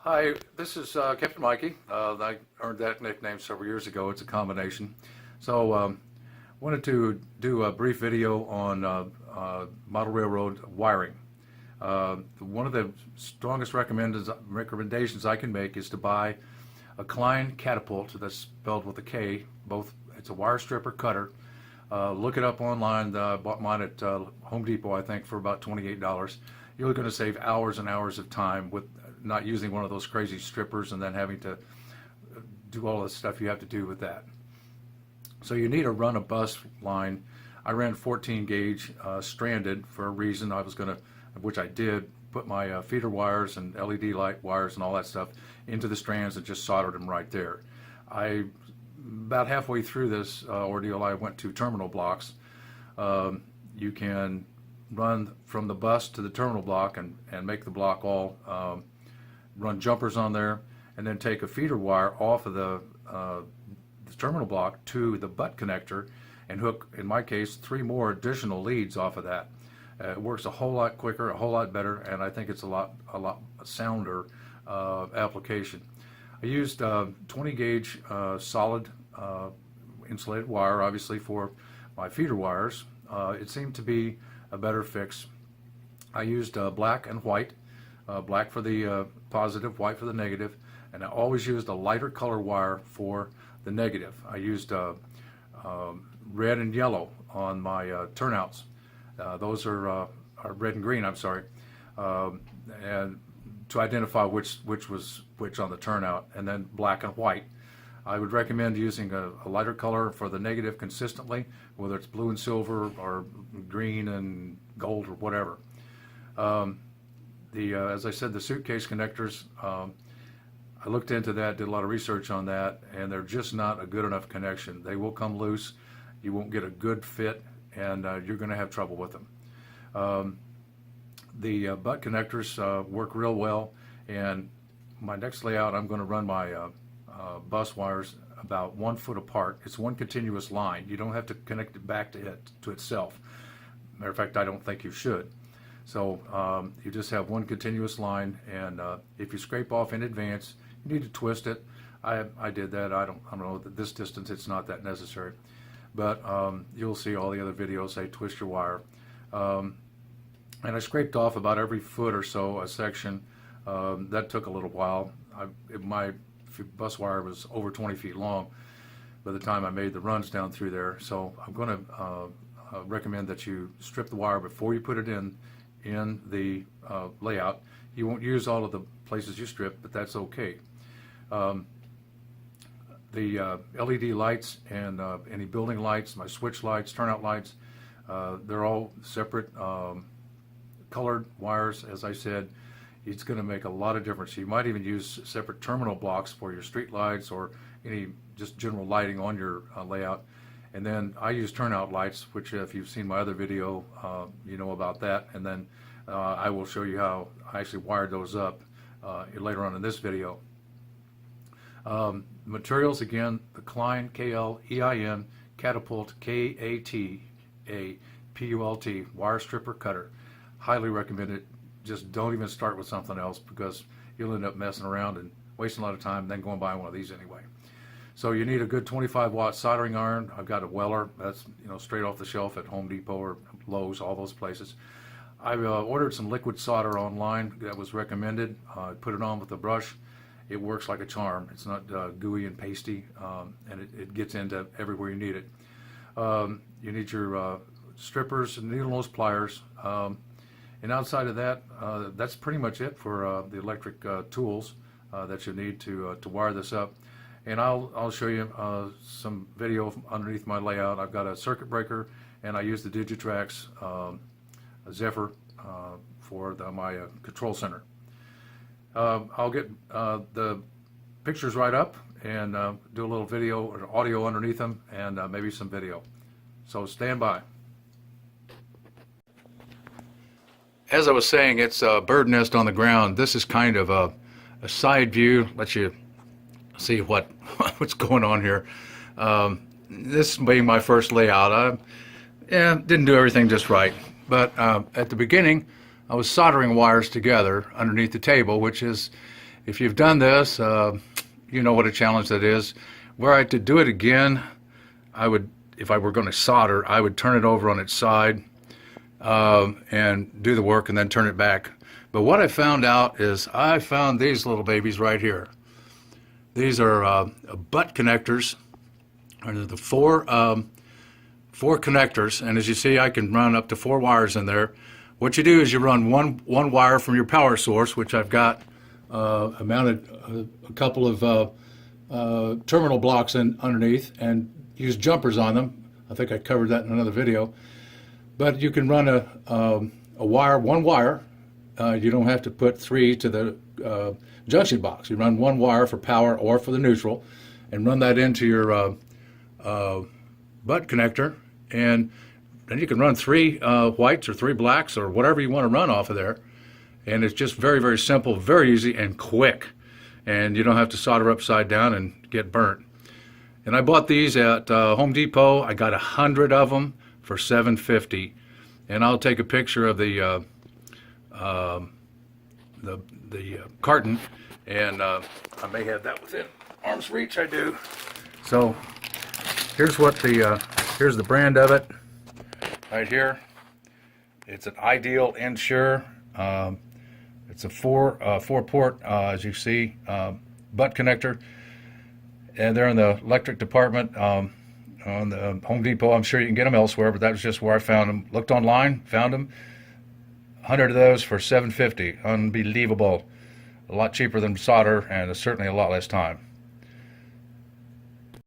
Hi, this is Captain Mikey. I earned that nickname several years ago. It's a combination. So, wanted to do a brief video on model railroad wiring. One of the strongest recommendations I can make is to buy a Klein Catapult, that's spelled with a K. Both, it's a wire stripper cutter. Look it up online. I bought mine at Home Depot, I think, for about $28. You're going to save hours and hours of time with not using one of those crazy strippers and then having to do all the stuff you have to do with that. So you need to run a bus line. I ran 14 gauge stranded for a reason. I was going to, which I did, put my feeder wires and LED light wires and all that stuff into the strands and just soldered them right there. About halfway through this ordeal, I went to terminal blocks. You can run from the bus to the terminal block and make the block all run jumpers on there, and then take a feeder wire off of the terminal block to the butt connector and hook, in my case, 3 more additional leads off of that. It works a whole lot quicker, a whole lot better, and I think it's a lot sounder application. I used 20 gauge solid insulated wire, obviously, for my feeder wires. It seemed to be a better fix. I used black and white, black for the positive, white for the negative, and I always used a lighter color wire for the negative. I used red and yellow on my turnouts. Those are red and green, I'm sorry, and to identify which was which on the turnout, and then black and white. I would recommend using a lighter color for the negative consistently, whether it's blue and silver or green and gold or whatever. As I said, the suitcase connectors, I looked into that, did a lot of research on that, and they're just not a good enough connection. They will come loose, you won't get a good fit, and you're going to have trouble with them. The butt connectors work real well, and my next layout, I'm going to run my bus wires about 1 foot apart. It's one continuous line. You don't have to connect it back to itself. Matter of fact, I don't think you should. So you just have one continuous line, and if you scrape off in advance, you need to twist it. I did that. I don't know, at this distance it's not that necessary, but you'll see all the other videos say twist your wire. And I scraped off about every foot or so a section. That took a little while. My bus wire was over 20 feet long by the time I made the runs down through there. So I'm going to recommend that you strip the wire before you put it in the layout. You won't use all of the places you strip, but that's okay. The LED lights and any building lights, my switch lights, turnout lights, they're all separate colored wires. As I said, it's going to make a lot of difference. You might even use separate terminal blocks for your street lights or any just general lighting on your layout. And then I use turnout lights, which if you've seen my other video, you know about that. And then I will show you how I actually wired those up later on in this video. Materials, again, the Klein, K-L-E-I-N, Catapult, K-A-T-A-P-U-L-T, wire stripper cutter. Highly recommend it. Just don't even start with something else, because you'll end up messing around and wasting a lot of time, then going buy one of these anyway. So you need a good 25-watt soldering iron. I've got a Weller. That's straight off the shelf at Home Depot or Lowe's, all those places. I've ordered some liquid solder online that was recommended. I put it on with a brush. It works like a charm. It's not gooey and pasty, and it gets into everywhere you need it. You need your strippers and needle nose pliers. And outside of that, that's pretty much it for the electric tools that you need to wire this up. And I'll show you some video underneath my layout. I've got a circuit breaker, and I use the Digitrax Zephyr for my control center. I'll get the pictures right up and do a little video or audio underneath them, and maybe some video. So stand by. As I was saying, it's a bird nest on the ground. This is kind of a side view, let you see what's going on here. This being my first layout, I didn't do everything just right. But at the beginning, I was soldering wires together underneath the table, which is if you've done this, you know what a challenge that is. Were I to do it again, I would, if I were going to solder, I would turn it over on its side and do the work and then turn it back. But what I found out is I found these little babies right here. These are butt connectors. They're the four connectors, and as you see, I can run up to 4 wires in there. What you do is you run one wire from your power source, which I've got mounted a couple of terminal blocks underneath, and use jumpers on them. I think I covered that in another video. But you can run one wire. You don't have to put 3 to the junction box. You run 1 wire for power or for the neutral, and run that into your butt connector, and then you can run 3 whites or 3 blacks or whatever you want to run off of there. And it's just very, very simple, very easy, and quick. And you don't have to solder upside down and get burnt. And I bought these at Home Depot. I got 100 of them for $7.50. And I'll take a picture of the carton, and I may have that within arm's reach. I do. So here's what here's the brand of it right here. It's an Ideal Ensure. It's a 4-port, as you see, butt connector, and they're in the electric department on the Home Depot. I'm sure you can get them elsewhere, but that was just where I found them. Looked online, found them. 100 of those for $7.50. Unbelievable. A lot cheaper than solder, and certainly a lot less time.